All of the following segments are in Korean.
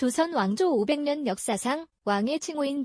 조선 왕조 500년 역사상 왕의 칭호인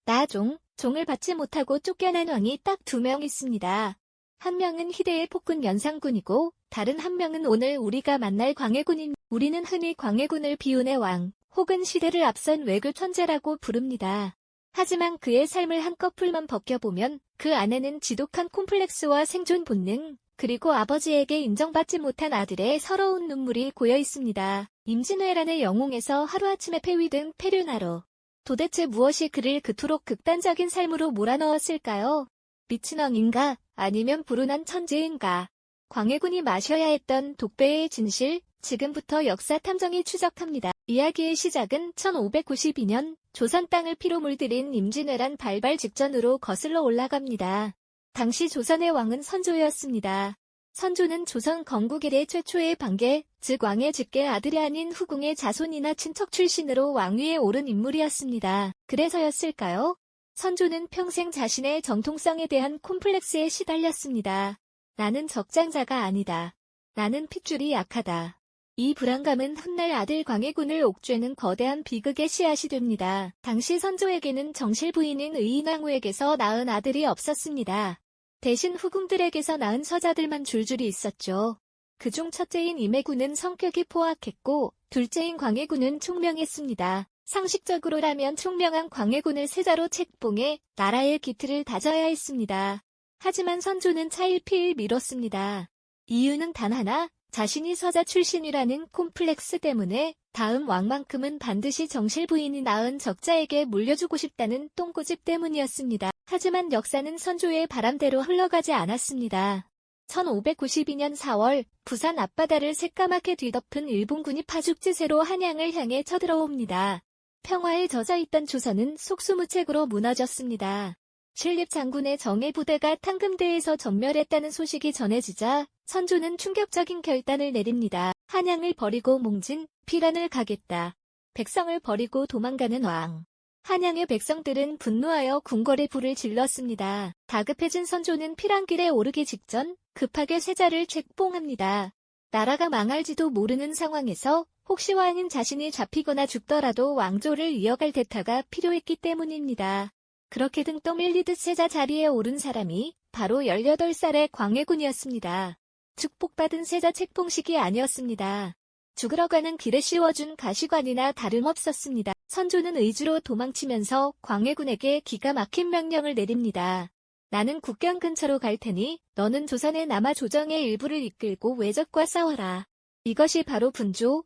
나종, 종을 받지 못하고 쫓겨난 왕이 딱 2명 있습니다. 한 명은 희대의 폭군 연산군이고 다른 한 명은 오늘 우리가 만날 광해군입니다. 우리는 흔히 광해군을 비운의 왕 혹은 시대를 앞선 외교 천재라고 부릅니다. 하지만 그의 삶을 한꺼풀만 벗겨보면 그 안에는 지독한 콤플렉스와 생존 본능, 그리고 아버지에게 인정받지 못한 아들의 서러운 눈물이 고여 있습니다. 임진왜란의 영웅에서 하루아침에 폐위된 페류나로. 도대체 무엇이 그를 그토록 극단적인 삶으로 몰아넣었을까요? 미친왕인가? 아니면 불운한 천재인가? 광해군이 마셔야 했던 독배의 진실, 지금부터 역사 탐정이 추적합니다. 이야기의 시작은 1592년 조선 땅을 피로 물들인 임진왜란 발발 직전으로 거슬러 올라갑니다. 당시 조선의 왕은 선조였습니다. 선조는 조선 건국 이래 최초의 반계, 즉 왕의 직계 아들이 아닌 후궁의 자손이나 친척 출신으로 왕위에 오른 인물이었습니다. 그래서였을까요? 선조는 평생 자신의 정통성에 대한 콤플렉스에 시달렸습니다. 나는 적장자가 아니다. 나는 핏줄이 약하다. 이 불안감은 훗날 아들 광해군을 옥죄는 거대한 비극의 씨앗이 됩니다. 당시 선조에게는 정실 부인인 의인왕후에게서 낳은 아들이 없었습니다. 대신 후궁들에게서 낳은 서자들만 줄줄이 있었죠. 그중 첫째인 임해군은 성격이 포악했고 둘째인 광해군은 총명했습니다. 상식적으로라면 총명한 광해군을 세자로 책봉해 나라의 기틀을 다져야 했습니다. 하지만 선조는 차일피일 미뤘습니다. 이유는 단 하나, 자신이 서자 출신이라는 콤플렉스 때문에 다음 왕만큼은 반드시 정실 부인이 낳은 적자에게 물려주고 싶다는 똥고집 때문이었습니다. 하지만 역사는 선조의 바람대로 흘러가지 않았습니다. 1592년 4월 부산 앞바다를 새까맣게 뒤덮은 일본군이 파죽지세로 한양을 향해 쳐들어옵니다. 평화에 젖어있던 조선은 속수무책으로 무너졌습니다. 신립 장군의 정예 부대가 탕금대에서 전멸했다는 소식이 전해지자 선조는 충격적인 결단을 내립니다. 한양을 버리고 몽진, 피란을 가겠다. 백성을 버리고 도망가는 왕. 한양의 백성들은 분노하여 궁궐에 불을 질렀습니다. 다급해진 선조는 피란길에 오르기 직전 급하게 세자를 책봉합니다. 나라가 망할지도 모르는 상황에서 혹시 왕인 자신이 잡히거나 죽더라도 왕조를 이어갈 대타가 필요했기 때문입니다. 그렇게 등 떠밀리듯 세자 자리에 오른 사람이 바로 18살의 광해군이었습니다. 축복받은 세자 책봉식이 아니었습니다. 죽으러 가는 길에 씌워준 가시관이나 다름없었습니다. 선조는 의주로 도망치면서 광해군에게 기가 막힌 명령을 내립니다. 나는 국경 근처로 갈 테니 너는 조선의 남아 조정의 일부를 이끌고 외적과 싸워라. 이것이 바로 분조,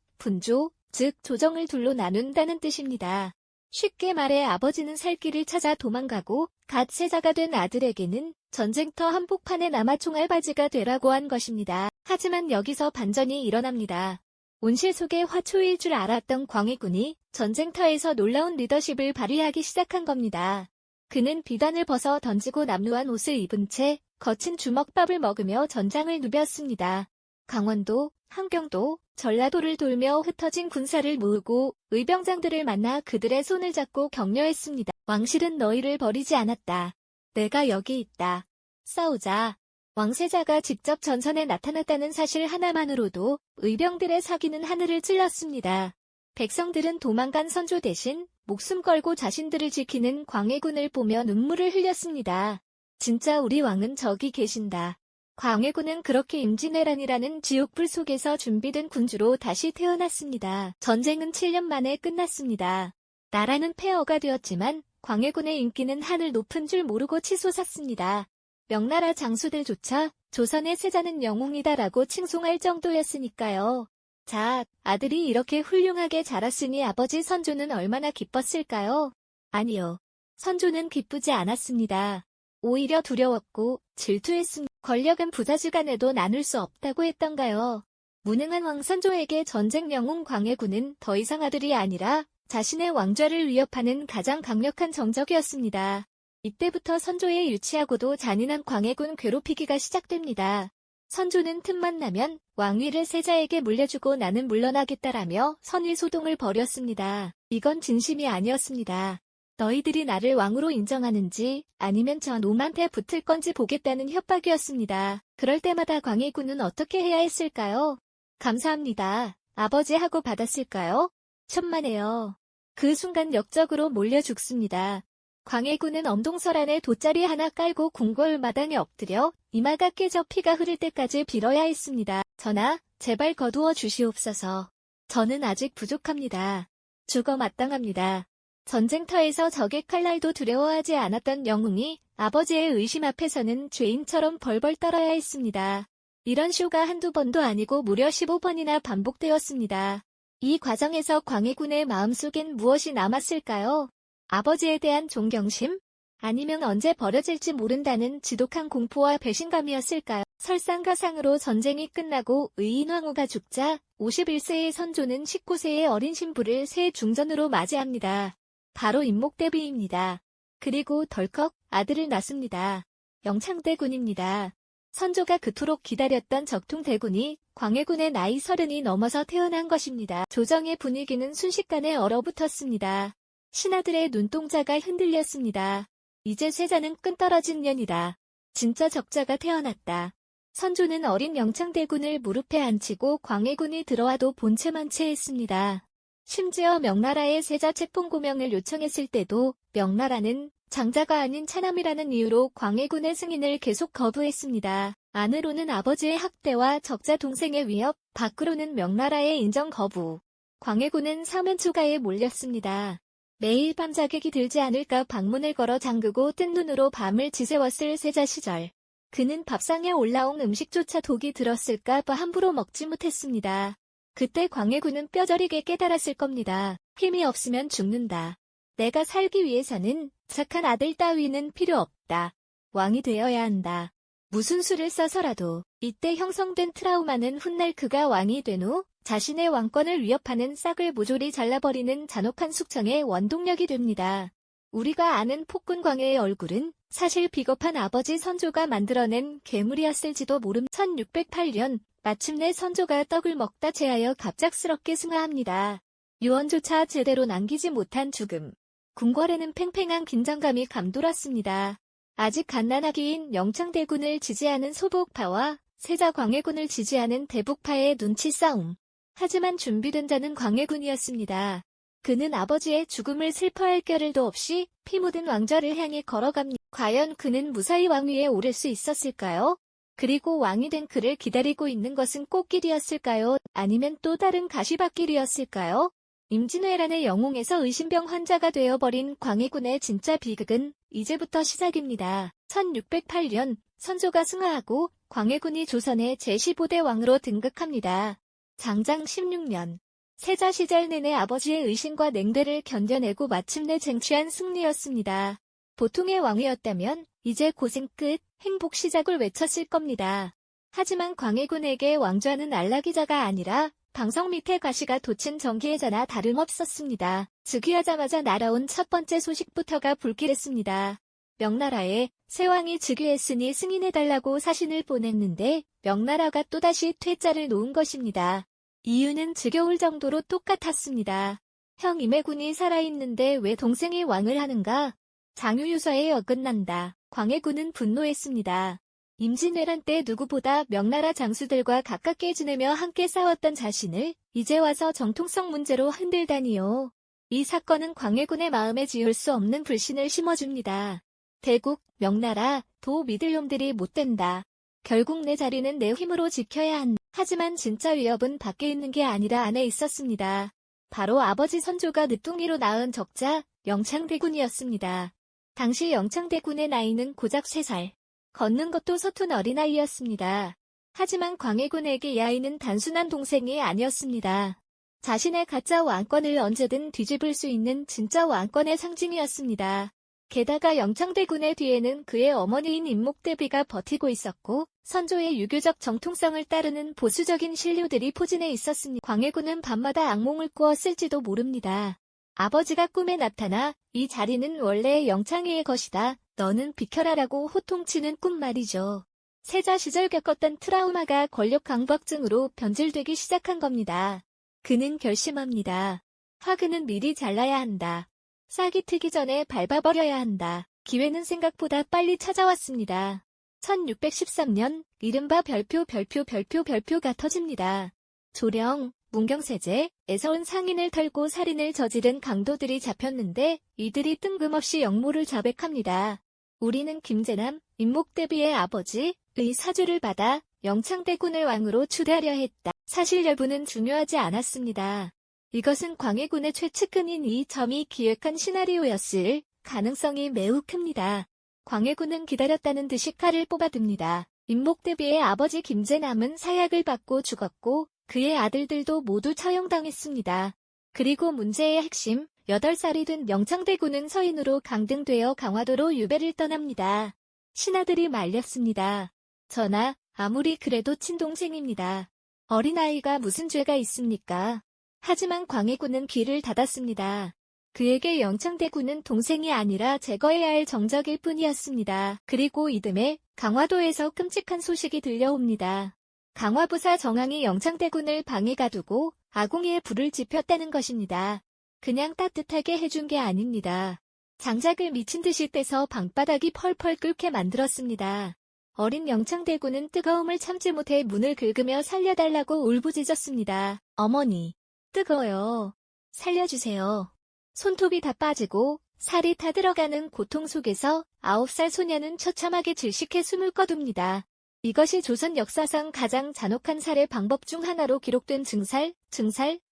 즉 조정을 둘로 나눈다는 뜻입니다. 쉽게 말해 아버지는 살 길을 찾아 도망가고 갓 세자가 된 아들에게는 전쟁터 한복판에 남아 총알바지가 되라고 한 것입니다. 하지만 여기서 반전이 일어납니다. 온실 속의 화초일 줄 알았던 광해군이 전쟁터에서 놀라운 리더십을 발휘하기 시작한 겁니다. 그는 비단을 벗어 던지고 남루한 옷을 입은 채 거친 주먹밥을 먹으며 전장을 누볐습니다. 강원도, 함경도, 전라도를 돌며 흩어진 군사를 모으고 의병장들을 만나 그들의 손을 잡고 격려했습니다. 왕실은 너희를 버리지 않았다. 내가 여기 있다. 싸우자. 왕세자가 직접 전선에 나타났다는 사실 하나만으로도 의병들의 사기는 하늘을 찔렀습니다. 백성들은 도망간 선조 대신 목숨 걸고 자신들을 지키는 광해군을 보며 눈물을 흘렸습니다. 진짜 우리 왕은 저기 계신다. 광해군은 그렇게 임진왜란이라는 지옥불 속에서 준비된 군주로 다시 태어났습니다. 전쟁은 7년 만에 끝났습니다. 나라는 폐허가 되었지만 광해군의 인기는 하늘 높은 줄 모르고 치솟았습니다. 명나라 장수들조차 조선의 세자는 영웅이다라고 칭송할 정도였으니까요. 자, 아들이 이렇게 훌륭하게 자랐으니 아버지 선조는 얼마나 기뻤을까요? 아니요. 선조는 기쁘지 않았습니다. 오히려 두려웠고 질투했습니다. 권력은 부자지간에도 나눌 수 없다고 했던가요? 무능한 왕 선조에게 전쟁 영웅 광해군은 더 이상 아들이 아니라 자신의 왕좌를 위협하는 가장 강력한 정적이었습니다. 이때부터 선조의 유치하고도 잔인한 광해군 괴롭히기가 시작됩니다. 선조는 틈만 나면 왕위를 세자에게 물려주고 나는 물러나겠다라며 선의소동을 벌였습니다. 이건 진심이 아니었습니다. 너희들이 나를 왕으로 인정하는지 아니면 저 놈한테 붙을 건지 보겠다는 협박이었습니다. 그럴 때마다 광해군은 어떻게 해야 했을까요? 감사합니다. 아버지 하고 받았을까요? 천만에요. 그 순간 역적으로 몰려 죽습니다. 광해군은 엄동설 안에 돗자리 하나 깔고 궁궐 마당에 엎드려 이마가 깨져 피가 흐를 때까지 빌어야 했습니다. 전하, 제발 거두어 주시옵소서. 저는 아직 부족합니다. 죽어 마땅합니다. 전쟁터에서 적의 칼날도 두려워하지 않았던 영웅이 아버지의 의심 앞에서는 죄인처럼 벌벌 떨어야 했습니다. 이런 쇼가 한두 번도 아니고 무려 15번이나 반복되었습니다. 이 과정에서 광해군의 마음속엔 무엇이 남았을까요? 아버지에 대한 존경심? 아니면 언제 버려질지 모른다는 지독한 공포와 배신감이었을까요? 설상가상으로 전쟁이 끝나고 의인왕후가 죽자 51세의 선조는 19세의 어린 신부를 새 중전으로 맞이합니다. 바로 임목대비입니다. 그리고 덜컥 아들을 낳습니다. 영창대군입니다. 선조가 그토록 기다렸던 적통대군이 광해군의 나이 30이 넘어서 태어난 것입니다. 조정의 분위기는 순식간에 얼어붙었습니다. 신하들의 눈동자가 흔들렸습니다. 이제 쇠자는 끈떨어진 년이다. 진짜 적자가 태어났다. 선조는 어린 영창대군을 무릎에 앉히고 광해군이 들어와도 본체만 체했습니다. 심지어 명나라의 세자 책봉고명을 요청했을 때도 명나라는 장자가 아닌 차남이라는 이유로 광해군의 승인을 계속 거부했습니다. 안으로는 아버지의 학대와 적자 동생의 위협, 밖으로는 명나라의 인정 거부. 광해군은 사면초가에 몰렸습니다. 매일 밤 자객이 들지 않을까 방문을 걸어 잠그고 뜬 눈으로 밤을 지새웠을 세자 시절. 그는 밥상에 올라온 음식조차 독이 들었을까 봐 함부로 먹지 못했습니다. 그때 광해군은 뼈저리게 깨달았을 겁니다. 힘이 없으면 죽는다. 내가 살기 위해서는 착한 아들 따위는 필요 없다. 왕이 되어야 한다. 무슨 수를 써서라도. 이때 형성된 트라우마는 훗날 그가 왕이 된 후 자신의 왕권을 위협하는 싹을 모조리 잘라버리는 잔혹한 숙청의 원동력이 됩니다. 우리가 아는 폭군 광해의 얼굴은 사실 비겁한 아버지 선조가 만들어낸 괴물이었을지도 모름. 1608년 마침내 선조가 떡을 먹다 체하여 갑작스럽게 승하합니다. 유언조차 제대로 남기지 못한 죽음. 궁궐에는 팽팽한 긴장감이 감돌았습니다. 아직 갓난아기인 영창대군을 지지하는 소복파와 세자 광해군을 지지하는 대북파의 눈치 싸움. 하지만 준비된 자는 광해군이었습니다. 그는 아버지의 죽음을 슬퍼할 겨를도 없이 피 묻은 왕좌를 향해 걸어갑니다. 과연 그는 무사히 왕위에 오를 수 있었을까요? 그리고 왕이 된 그를 기다리고 있는 것은 꽃길이었을까요? 아니면 또 다른 가시밭길이었을까요? 임진왜란의 영웅에서 의심병 환자가 되어버린 광해군의 진짜 비극은 이제부터 시작입니다. 1608년 선조가 승하하고 광해군이 조선의 제15대 왕으로 등극합니다. 장장 16년. 세자 시절 내내 아버지의 의심과 냉대를 견뎌내고 마침내 쟁취한 승리였습니다. 보통의 왕이었다면 이제 고생 끝, 행복 시작을 외쳤을 겁니다. 하지만 광해군에게 왕좌는 안락이자가 아니라 방석 밑에 가시가 돋친 전기의자나 다름없었습니다. 즉위하자마자 날아온 첫 번째 소식부터가 불길했습니다. 명나라에 새 왕이 즉위했으니 승인해달라고 사신을 보냈는데 명나라가 또다시 퇴짜를 놓은 것입니다. 이유는 지겨울 정도로 똑같았습니다. 형 임해군이 살아있는데 왜 동생이 왕을 하는가? 장유유서에 어긋난다. 광해군은 분노했습니다. 임진왜란 때 누구보다 명나라 장수들과 가깝게 지내며 함께 싸웠던 자신을 이제 와서 정통성 문제로 흔들다니요. 이 사건은 광해군의 마음에 지울 수 없는 불신을 심어줍니다. 대국, 명나라, 도 믿을 놈들이 못된다. 결국 내 자리는 내 힘으로 지켜야 한다. 하지만 진짜 위협은 밖에 있는 게 아니라 안에 있었습니다. 바로 아버지 선조가 늦둥이로 낳은 적자, 영창대군이었습니다. 당시 영창대군의 나이는 고작 3살. 걷는 것도 서툰 어린아이였습니다. 하지만 광해군에게 이 아이는 단순한 동생이 아니었습니다. 자신의 가짜 왕권을 언제든 뒤집을 수 있는 진짜 왕권의 상징이었습니다. 게다가 영창대군의 뒤에는 그의 어머니인 임목대비가 버티고 있었고 선조의 유교적 정통성을 따르는 보수적인 신료들이 포진해 있었으니 광해군은 밤마다 악몽을 꾸었을지도 모릅니다. 아버지가 꿈에 나타나 이 자리는 원래 영창이의 것이다. 너는 비켜라라고 호통치는 꿈 말이죠. 세자 시절 겪었던 트라우마가 권력 강박증으로 변질되기 시작한 겁니다. 그는 결심합니다. 화근은 미리 잘라야 한다. 싹이 트기 전에 밟아버려야 한다. 기회는 생각보다 빨리 찾아왔습니다. 1613년 이른바 별표가 터집니다. 조령, 문경세제에서 온 상인을 털고 살인을 저지른 강도들이 잡혔는데 이들이 뜬금없이 역모를 자백합니다. 우리는 김제남, 임목대비의 아버지의 사주를 받아 영창대군을 왕으로 추대하려 했다. 사실 여부는 중요하지 않았습니다. 이것은 광해군의 최측근인 이점이 기획한 시나리오였을 가능성이 매우 큽니다. 광해군은 기다렸다는 듯이 칼을 뽑아듭니다. 임목대비의 아버지 김제남은 사약을 받고 죽었고 그의 아들들도 모두 처형당했습니다. 그리고 문제의 핵심, 8살이 된 영창대군은 서인으로 강등되어 강화도로 유배를 떠납니다. 신하들이 말렸습니다. 전하, 아무리 그래도 친동생입니다. 어린아이가 무슨 죄가 있습니까? 하지만 광해군은 귀를 닫았습니다. 그에게 영창대군은 동생이 아니라 제거해야 할 정적일 뿐이었습니다. 그리고 이듬해 강화도에서 끔찍한 소식이 들려옵니다. 강화부사 정왕이 영창대군을 방에 가두고 아궁이에 불을 지폈다는 것입니다. 그냥 따뜻하게 해준 게 아닙니다. 장작을 미친 듯이 떼서 방바닥이 펄펄 끓게 만들었습니다. 어린 영창대군은 뜨거움을 참지 못해 문을 긁으며 살려달라고 울부짖었습니다. 어머니, 뜨거워요. 살려주세요. 손톱이 다 빠지고 살이 타들어가는 고통 속에서 9살 소녀는 처참하게 질식해 숨을 거둡니다. 이것이 조선 역사상 가장 잔혹한 살해 방법 중 하나로 기록된 증살,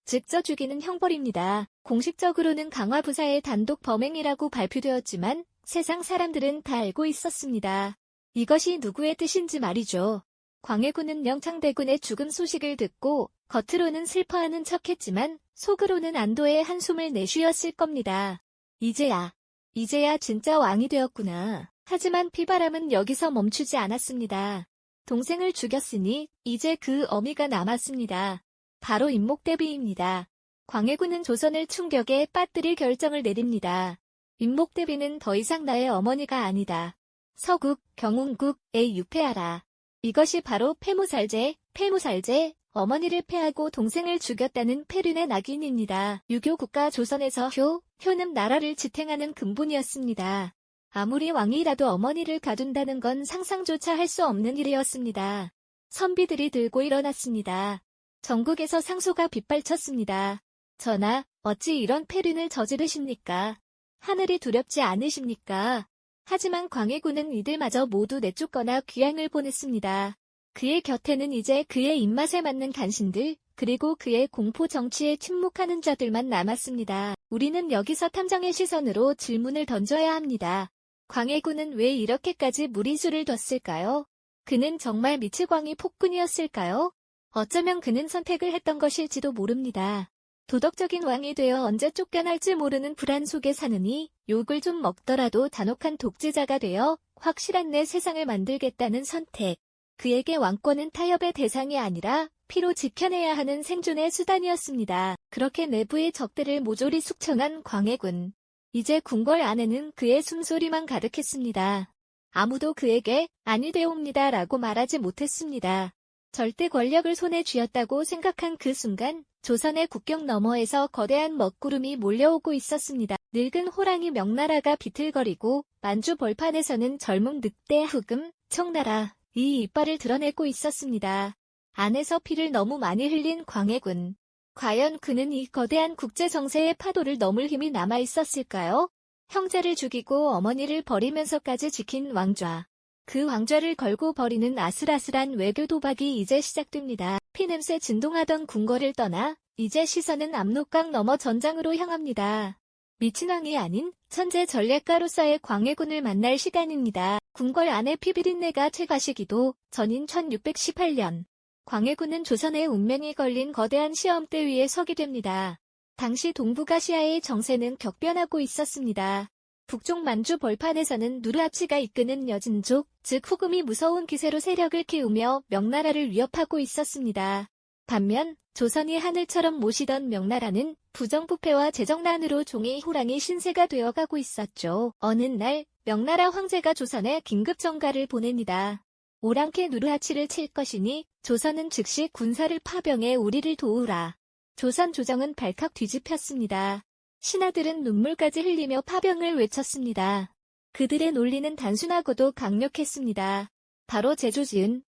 즉 쪄 죽이는 형벌입니다. 공식적으로는 강화부사의 단독 범행이라고 발표되었지만 세상 사람들은 다 알고 있었습니다. 이것이 누구의 뜻인지 말이죠. 광해군은 영창대군의 죽음 소식을 듣고 겉으로는 슬퍼하는 척했지만 속으로는 안도의 한숨을 내쉬었을 겁니다. 이제야 진짜 왕이 되었구나. 하지만 피바람은 여기서 멈추지 않았습니다. 동생을 죽였으니 이제 그 어미가 남았습니다. 바로 임목대비입니다. 광해군은 조선을 충격에 빠뜨릴 결정을 내립니다. 임목대비는 더 이상 나의 어머니가 아니다. 서국, 경운국에 유폐하라. 이것이 바로 폐무살제, 어머니를 패하고 동생을 죽였다는 폐륜의 낙인입니다. 유교국가 조선에서 효는 나라를 지탱하는 근본이었습니다. 아무리 왕이라도 어머니를 가둔다는 건 상상조차 할 수 없는 일이었습니다. 선비들이 들고 일어났습니다. 전국에서 상소가 빗발쳤습니다. 전하, 어찌 이런 폐륜을 저지르십니까? 하늘이 두렵지 않으십니까? 하지만 광해군은 이들마저 모두 내쫓거나 귀양을 보냈습니다. 그의 곁에는 이제 그의 입맛에 맞는 간신들, 그리고 그의 공포 정치에 침묵하는 자들만 남았습니다. 우리는 여기서 탐정의 시선으로 질문을 던져야 합니다. 광해군은 왜 이렇게까지 무리수를 뒀을까요? 그는 정말 미치광이 폭군이었을까요? 어쩌면 그는 선택을 했던 것일지도 모릅니다. 도덕적인 왕이 되어 언제 쫓겨날지 모르는 불안 속에 사느니 욕을 좀 먹더라도 잔혹한 독재자가 되어 확실한 내 세상을 만들겠다는 선택. 그에게 왕권은 타협의 대상이 아니라 피로 지켜내야 하는 생존의 수단이었습니다. 그렇게 내부의 적들을 모조리 숙청한 광해군. 이제 궁궐 안에는 그의 숨소리만 가득했습니다. 아무도 그에게 아니되옵니다 라고 말하지 못했습니다. 절대 권력을 손에 쥐었다고 생각한 그 순간 조선의 국경 너머에서 거대한 먹구름이 몰려오고 있었습니다. 늙은 호랑이 명나라가 비틀거리고 만주 벌판에서는 젊은 늑대 후금, 청나라, 이 이빨을 드러내고 있었습니다. 안에서 피를 너무 많이 흘린 광해군. 과연 그는 이 거대한 국제정세의 파도를 넘을 힘이 남아있었을까요? 형제를 죽이고 어머니를 버리면서까지 지킨 왕좌. 그 왕좌를 걸고 벌이는 아슬아슬한 외교 도박이 이제 시작됩니다. 피냄새 진동하던 궁궐을 떠나 이제 시선은 압록강 너머 전장으로 향합니다. 미친 왕이 아닌 천재 전략가로서의 광해군을 만날 시간입니다. 궁궐 안의 피비린내가 최가시기도 전인 1618년. 광해군은 조선의 운명이 걸린 거대한 시험대 위에 서게 됩니다. 당시 동북아시아의 정세는 격변하고 있었습니다. 북쪽 만주 벌판에서는 누르하치가 이끄는 여진족, 즉 후금이 무서운 기세로 세력을 키우며 명나라를 위협하고 있었습니다. 반면 조선이 하늘처럼 모시던 명나라는 부정부패와 재정난으로 종이 호랑이 신세가 되어가고 있었죠. 어느 날 명나라 황제가 조선에 긴급 전가를 보냅니다. 오랑캐 누르하치를 칠 것이니 조선은 즉시 군사를 파병해 우리를 도우라. 조선 조정은 발칵 뒤집혔습니다. 신하들은 눈물까지 흘리며 파병을 외쳤습니다. 그들의 논리는 단순하고도 강력했습니다. 바로 제조지은.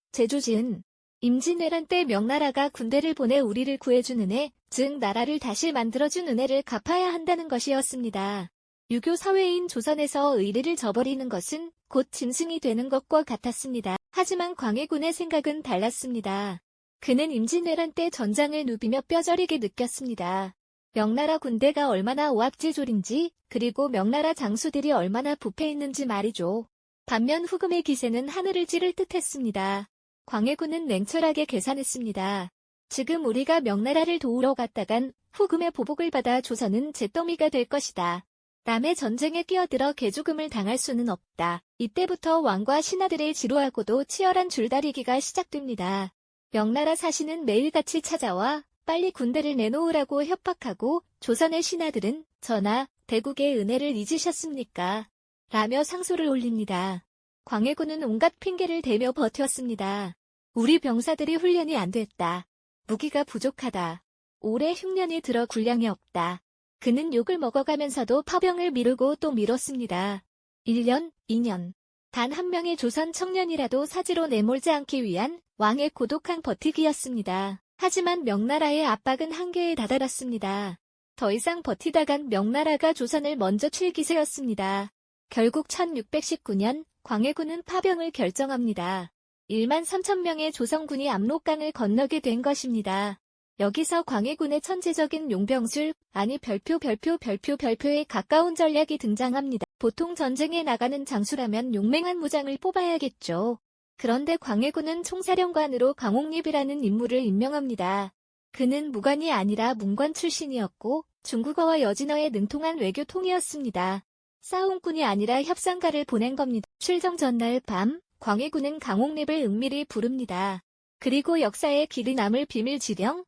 임진왜란 때 명나라가 군대를 보내 우리를 구해준 은혜, 즉 나라를 다시 만들어준 은혜를 갚아야 한다는 것이었습니다. 유교 사회인 조선에서 의리를 저버리는 것은 곧 짐승이 되는 것과 같았습니다. 하지만 광해군의 생각은 달랐습니다. 그는 임진왜란 때 전장을 누비며 뼈저리게 느꼈습니다. 명나라 군대가 얼마나 오합지졸인지, 그리고 명나라 장수들이 얼마나 부패했는지 말이죠. 반면 후금의 기세는 하늘을 찌를 듯했습니다. 광해군은 냉철하게 계산했습니다. 지금 우리가 명나라를 도우러 갔다간 후금의 보복을 받아 조선은 잿더미가 될 것이다. 남의 전쟁에 끼어들어 개죽음을 당할 수는 없다. 이때부터 왕과 신하들의 지루하고도 치열한 줄다리기가 시작됩니다. 명나라 사신은 매일같이 찾아와 빨리 군대를 내놓으라고 협박하고 조선의 신하들은 전하, 대국의 은혜를 잊으셨습니까? 라며 상소를 올립니다. 광해군은 온갖 핑계를 대며 버텼습니다. 우리 병사들이 훈련이 안 됐다. 무기가 부족하다. 올해 흉년이 들어 군량이 없다. 그는 욕을 먹어가면서도 파병을 미루고 또 미뤘습니다. 1년, 2년. 단 한 명의 조선 청년이라도 사지로 내몰지 않기 위한 왕의 고독한 버티기였습니다. 하지만 명나라의 압박은 한계에 다다랐습니다. 더 이상 버티다간 명나라가 조선을 먼저 칠 기세였습니다. 결국 1619년 광해군은 파병을 결정합니다. 1만 3천 명의 조선군이 압록강을 건너게 된 것입니다. 여기서 광해군의 천재적인 용병술, 아니 별표에 가까운 전략이 등장합니다. 보통 전쟁에 나가는 장수라면 용맹한 무장을 뽑아야겠죠. 그런데 광해군은 총사령관으로 강옥립이라는 인물을 임명합니다. 그는 무관이 아니라 문관 출신이었고 중국어와 여진어에 능통한 외교통이었습니다. 싸움꾼이 아니라 협상가를 보낸 겁니다. 출정 전날 밤, 광해군은 강옥립을 은밀히 부릅니다. 그리고 역사에 길이 남을 비밀지령,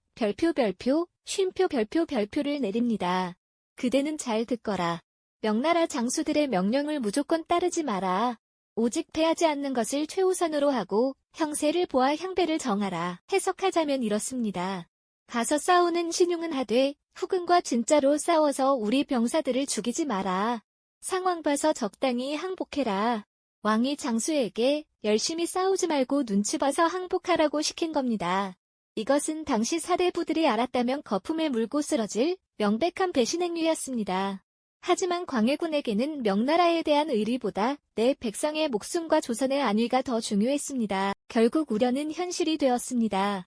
쉼표를 내립니다. 그대는 잘 듣거라. 명나라 장수들의 명령을 무조건 따르지 마라. 오직 패하지 않는 것을 최우선으로 하고 형세를 보아 향배를 정하라. 해석하자면 이렇습니다. 가서 싸우는 신용은 하되 후금과 진짜로 싸워서 우리 병사들을 죽이지 마라. 상황 봐서 적당히 항복해라. 왕이 장수에게 열심히 싸우지 말고 눈치 봐서 항복하라고 시킨 겁니다. 이것은 당시 사대부들이 알았다면 거품에 물고 쓰러질 명백한 배신 행위였습니다. 하지만 광해군에게는 명나라에 대한 의리보다 내 백성의 목숨과 조선의 안위가 더 중요했습니다. 결국 우려는 현실이 되었습니다.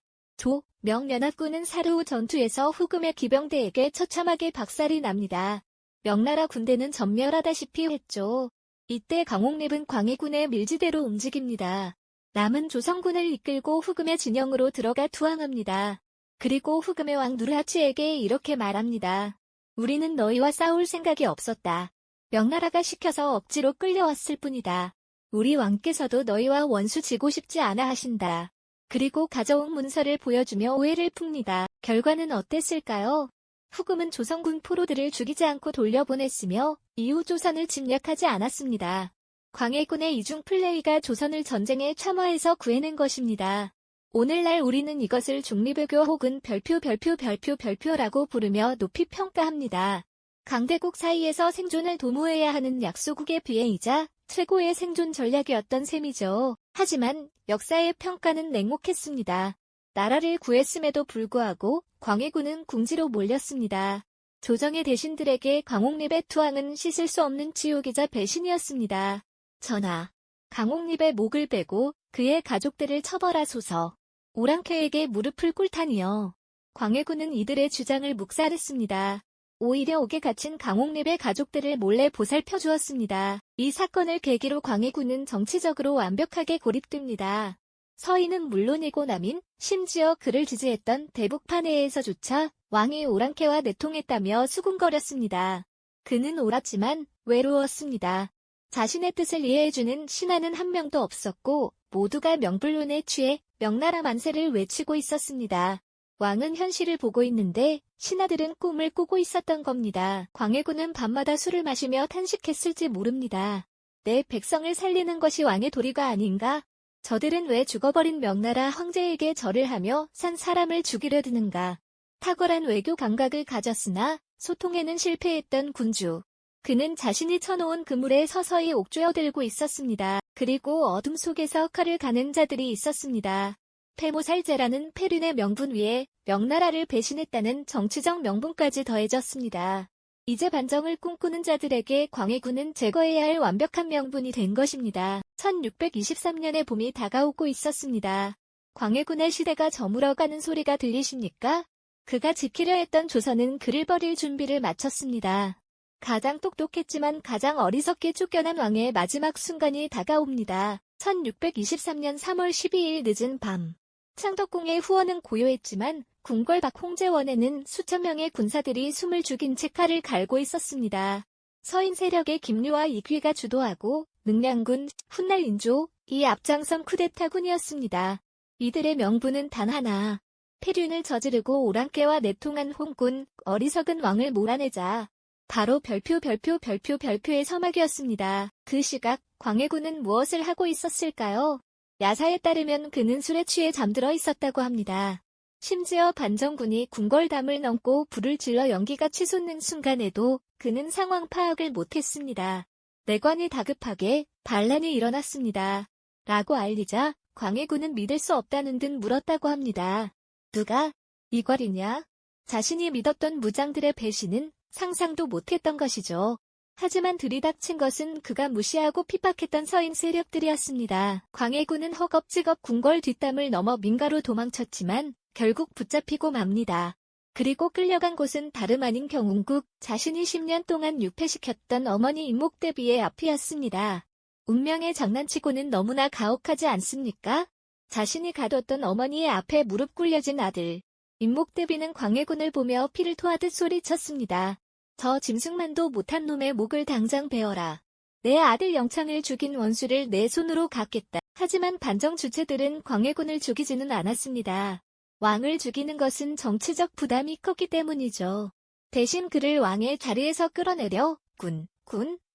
명연합군은 사르우 전투에서 후금의 기병대에게 처참하게 박살이 납니다. 명나라 군대는 전멸하다시피 했죠. 이때 강옥립은 광해군의 밀지대로 움직입니다. 남은 조선군을 이끌고 후금의 진영으로 들어가 투항합니다. 그리고 후금의 왕 누르하치에게 이렇게 말합니다. 우리는 너희와 싸울 생각이 없었다. 명나라가 시켜서 억지로 끌려왔을 뿐이다. 우리 왕께서도 너희와 원수 지고 싶지 않아 하신다. 그리고 가져온 문서를 보여주며 오해를 풉니다. 결과는 어땠을까요? 후금은 조선군 포로들을 죽이지 않고 돌려보냈으며 이후 조선을 침략하지 않았습니다. 광해군의 이중 플레이가 조선을 전쟁에 참화해서 구해낸 것입니다. 오늘날 우리는 이것을 중립외교 혹은 별표라고 부르며 높이 평가합니다. 강대국 사이에서 생존을 도모해야 하는 약소국의 비애이자 최고의 생존 전략이었던 셈이죠. 하지만 역사의 평가는 냉혹했습니다. 나라를 구했음에도 불구하고 광해군은 궁지로 몰렸습니다. 조정의 대신들에게 강옥립의 투항은 씻을 수 없는 지옥이자 배신이었습니다. 전하, 강옥립의 목을 베고 그의 가족들을 처벌하소서. 오랑캐에게 무릎을 꿇다니요. 광해군은 이들의 주장을 묵살했습니다. 오히려 옥에 갇힌 강옥립의 가족들을 몰래 보살펴 주었습니다. 이 사건을 계기로 광해군은 정치적으로 완벽하게 고립됩니다. 서인은 물론이고 남인, 심지어 그를 지지했던 대북파 내에서조차 왕이 오랑캐와 내통했다며 수군거렸습니다. 그는 옳았지만 외로웠습니다. 자신의 뜻을 이해해주는 신하는 한 명도 없었고 모두가 명불륜에 취해 명나라 만세를 외치고 있었습니다. 왕은 현실을 보고 있는데 신하들은 꿈을 꾸고 있었던 겁니다. 광해군은 밤마다 술을 마시며 탄식했을지 모릅니다. 내 백성을 살리는 것이 왕의 도리가 아닌가? 저들은 왜 죽어버린 명나라 황제에게 절을 하며 산 사람을 죽이려 드는가? 탁월한 외교 감각을 가졌으나 소통에는 실패했던 군주. 그는 자신이 쳐놓은 그물에 서서히 옥죄어들고 있었습니다. 그리고 어둠 속에서 칼을 가는 자들이 있었습니다. 페모살제라는 페륜의 명분 위에 명나라를 배신했다는 정치적 명분까지 더해졌습니다. 이제 반정을 꿈꾸는 자들에게 광해군은 제거해야 할 완벽한 명분이 된 것입니다. 1623년의 봄이 다가오고 있었습니다. 광해군의 시대가 저물어가는 소리가 들리십니까? 그가 지키려 했던 조선은 그를 버릴 준비를 마쳤습니다. 가장 똑똑했지만 가장 어리석게 쫓겨난 왕의 마지막 순간이 다가옵니다. 1623년 3월 12일 늦은 밤. 창덕궁의 후원은 고요했지만 궁궐 밖 홍제원에는 수천 명의 군사들이 숨을 죽인 채 칼을 갈고 있었습니다. 서인 세력의 김류와 이귀가 주도하고 능량군, 훗날 인조, 이 앞장선 쿠데타군이었습니다. 이들의 명분은 단 하나. 폐륜을 저지르고 오랑캐와 내통한 홍군, 어리석은 왕을 몰아내자. 바로 별표의 서막이었습니다. 그 시각 광해군은 무엇을 하고 있었을까요? 야사에 따르면 그는 술에 취해 잠들어 있었다고 합니다. 심지어 반정군이 궁궐담을 넘고 불을 질러 연기가 치솟는 순간에도 그는 상황 파악을 못했습니다. 내관이 다급하게 반란이 일어났습니다. 라고 알리자 광해군은 믿을 수 없다는 듯 물었다고 합니다. 누가? 이괄이냐? 자신이 믿었던 무장들의 배신은 상상도 못했던 것이죠. 하지만 들이닥친 것은 그가 무시하고 핍박했던 서인 세력들이었습니다. 광해군은 허겁지겁 궁궐 뒷담을 넘어 민가로 도망쳤지만 결국 붙잡히고 맙니다. 그리고 끌려간 곳은 다름 아닌 경운국, 자신이 10년 동안 유폐시켰던 어머니 임목대비의 앞이었습니다. 운명의 장난치고는 너무나 가혹하지 않습니까? 자신이 가뒀던 어머니의 앞에 무릎 꿇려진 아들. 임목대비는 광해군을 보며 피를 토하듯 소리쳤습니다. 저 짐승만도 못한 놈의 목을 당장 베어라. 내 아들 영창을 죽인 원수를 내 손으로 갚겠다. 하지만 반정 주체들은 광해군을 죽이지는 않았습니다. 왕을 죽이는 것은 정치적 부담이 컸기 때문이죠. 대신 그를 왕의 자리에서 끌어내려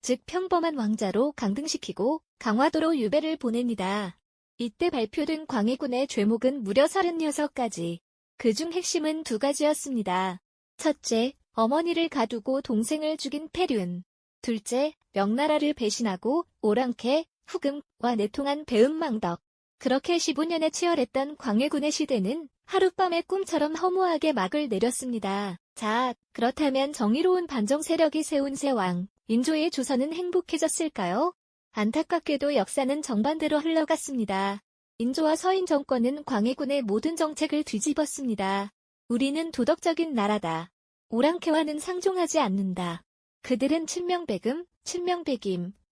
즉 평범한 왕자로 강등시키고 강화도로 유배를 보냅니다. 이때 발표된 광해군의 죄목은 무려 36가지. 그중 핵심은 두 가지였습니다. 첫째, 어머니를 가두고 동생을 죽인 폐륜. 둘째, 명나라를 배신하고 오랑캐, 후금과 내통한 배은망덕. 그렇게 15년에 치열했던 광해군의 시대는 하룻밤의 꿈처럼 허무하게 막을 내렸습니다. 자, 그렇다면 정의로운 반정 세력이 세운 새 왕, 인조의 조선은 행복해졌을까요? 안타깝게도 역사는 정반대로 흘러갔습니다. 인조와 서인 정권은 광해군의 모든 정책을 뒤집었습니다. 우리는 도덕적인 나라다. 오랑캐와는 상종하지 않는다. 그들은 친명백임,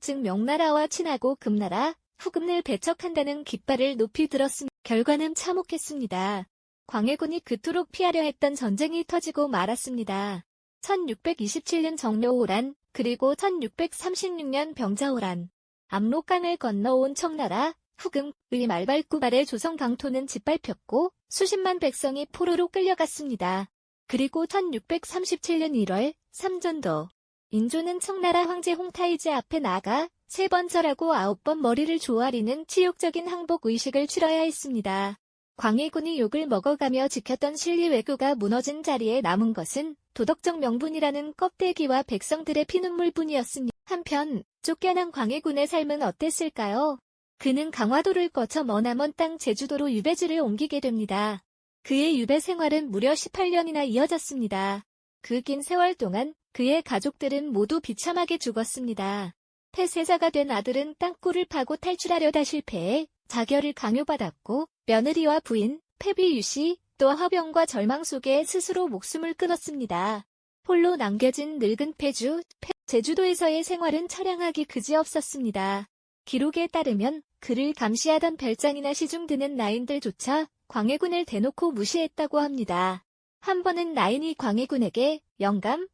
즉 명나라와 친하고 금나라, 후금을 배척한다는 깃발을 높이 들었습니다. 결과는 참혹했습니다. 광해군이 그토록 피하려 했던 전쟁이 터지고 말았습니다. 1627년 정묘호란, 그리고 1636년 병자호란. 압록강을 건너온 청나라, 후금의 말발굽 아래 조선 강토는 짓밟혔고 수십만 백성이 포로로 끌려갔습니다. 그리고 1637년 1월 삼전도. 인조는 청나라 황제 홍타이제 앞에 나가 3번 절하고 9번 머리를 조아리는 치욕적인 항복의식을 치러야 했습니다. 광해군이 욕을 먹어가며 지켰던 실리 외교가 무너진 자리에 남은 것은 도덕적 명분이라는 껍데기와 백성들의 피눈물뿐이었습니다. 한편 쫓겨난 광해군의 삶은 어땠을까요? 그는 강화도를 거쳐 머나먼 땅 제주도로 유배지를 옮기게 됩니다. 그의 유배 생활은 무려 18년이나 이어졌습니다. 그 긴 세월 동안 그의 가족들은 모두 비참하게 죽었습니다. 폐쇄자가 된 아들은 땅굴을 파고 탈출하려다 실패해 자결을 강요받았고 며느리와 부인, 패비 유씨, 또 화병과 절망 속에 스스로 목숨을 끊었습니다. 홀로 남겨진 늙은 제주도에서의 생활은 처량하기 그지없었습니다. 기록에 따르면 그를 감시하던 별장이나 시중 드는 나인들조차 광해군을 대놓고 무시했다고 합니다. 한 번은 나인이 광해군에게 영감,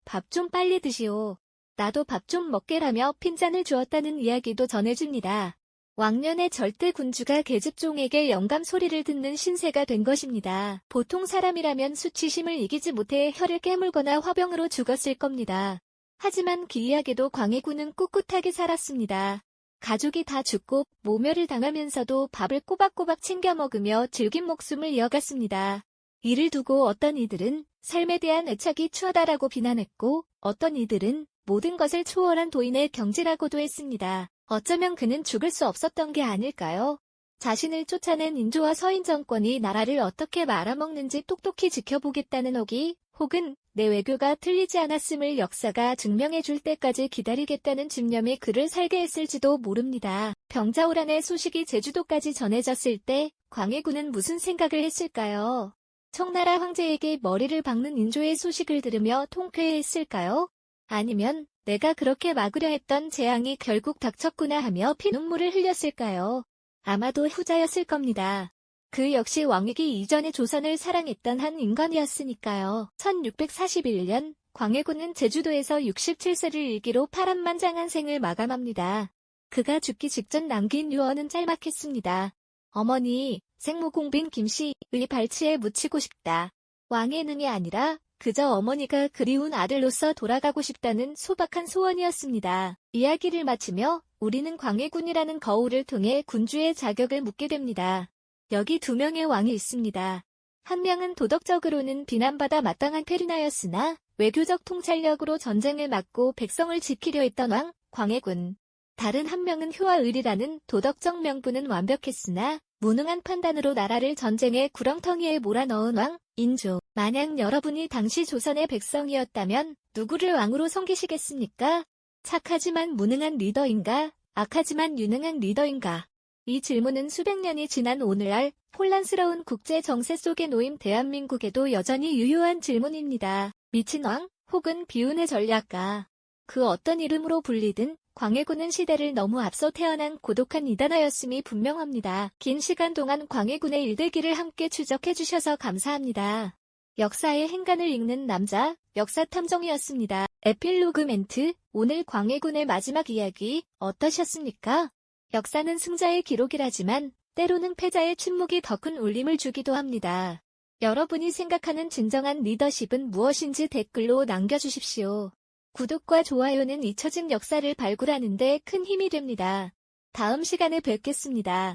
밥 좀 빨리 드시오. 나도 밥 좀 먹게라며 핀잔을 주었다는 이야기도 전해집니다. 왕년의 절대 군주가 계집종에게 영감 소리를 듣는 신세가 된 것입니다. 보통 사람이라면 수치심을 이기지 못해 혀를 깨물거나 화병으로 죽었을 겁니다. 하지만 기이하게도 광해군은 꿋꿋하게 살았습니다. 가족이 다 죽고 모멸을 당하면서도 밥을 꼬박꼬박 챙겨 먹으며 질긴 목숨을 이어갔습니다. 이를 두고 어떤 이들은 삶에 대한 애착이 추하다라고 비난했고 어떤 이들은 모든 것을 초월한 도인의 경지라고도 했습니다. 어쩌면 그는 죽을 수 없었던 게 아닐까요? 자신을 쫓아낸 인조와 서인 정권이 나라를 어떻게 말아먹는지 똑똑히 지켜보겠다는 오기, 혹은 내 외교가 틀리지 않았음을 역사가 증명해줄 때까지 기다리겠다는 집념이 그를 살게 했을지도 모릅니다. 병자호란의 소식이 제주도까지 전해졌을 때 광해군은 무슨 생각을 했을까요? 청나라 황제에게 머리를 박는 인조의 소식을 들으며 통쾌했을까요? 아니면 내가 그렇게 막으려 했던 재앙이 결국 닥쳤구나 하며 피눈물을 흘렸을까요? 아마도 후자였을 겁니다. 그 역시 왕위기 이전의 조선을 사랑했던 한 인간이었으니까요. 1641년 광해군은 제주도에서 67세를 일기로 파란만장한 생을 마감합니다. 그가 죽기 직전 남긴 유언은 짤막했습니다. 어머니, 생모공빈 김씨의 발치에 묻히고 싶다. 왕의 능이 아니라 그저 어머니가 그리운 아들로서 돌아가고 싶다는 소박한 소원이었습니다. 이야기를 마치며 우리는 광해군이라는 거울을 통해 군주의 자격을 묻게 됩니다. 여기 두 명의 왕이 있습니다. 한 명은 도덕적으로는 비난받아 마땅한 페르나였으나 외교적 통찰력으로 전쟁을 막고 백성을 지키려 했던 왕, 광해군. 다른 한 명은 효화을이라는 도덕적 명분은 완벽했으나 무능한 판단으로 나라를 전쟁의 구렁텅이에 몰아넣은 왕, 인조. 만약 여러분이 당시 조선의 백성이었다면 누구를 왕으로 섬기시겠습니까? 착하지만 무능한 리더인가? 악하지만 유능한 리더인가? 이 질문은 수백 년이 지난 오늘날 혼란스러운 국제 정세 속에 놓인 대한민국에도 여전히 유효한 질문입니다. 미친 왕 혹은 비운의 전략가. 그 어떤 이름으로 불리든 광해군은 시대를 너무 앞서 태어난 고독한 이단아였음이 분명합니다. 긴 시간 동안 광해군의 일대기를 함께 추적해주셔서 감사합니다. 역사의 행간을 읽는 남자, 역사탐정이었습니다. 에필로그 멘트, 오늘 광해군의 마지막 이야기 어떠셨습니까? 역사는 승자의 기록이라지만 때로는 패자의 침묵이 더 큰 울림을 주기도 합니다. 여러분이 생각하는 진정한 리더십은 무엇인지 댓글로 남겨주십시오. 구독과 좋아요는 잊혀진 역사를 발굴하는 데 큰 힘이 됩니다. 다음 시간에 뵙겠습니다.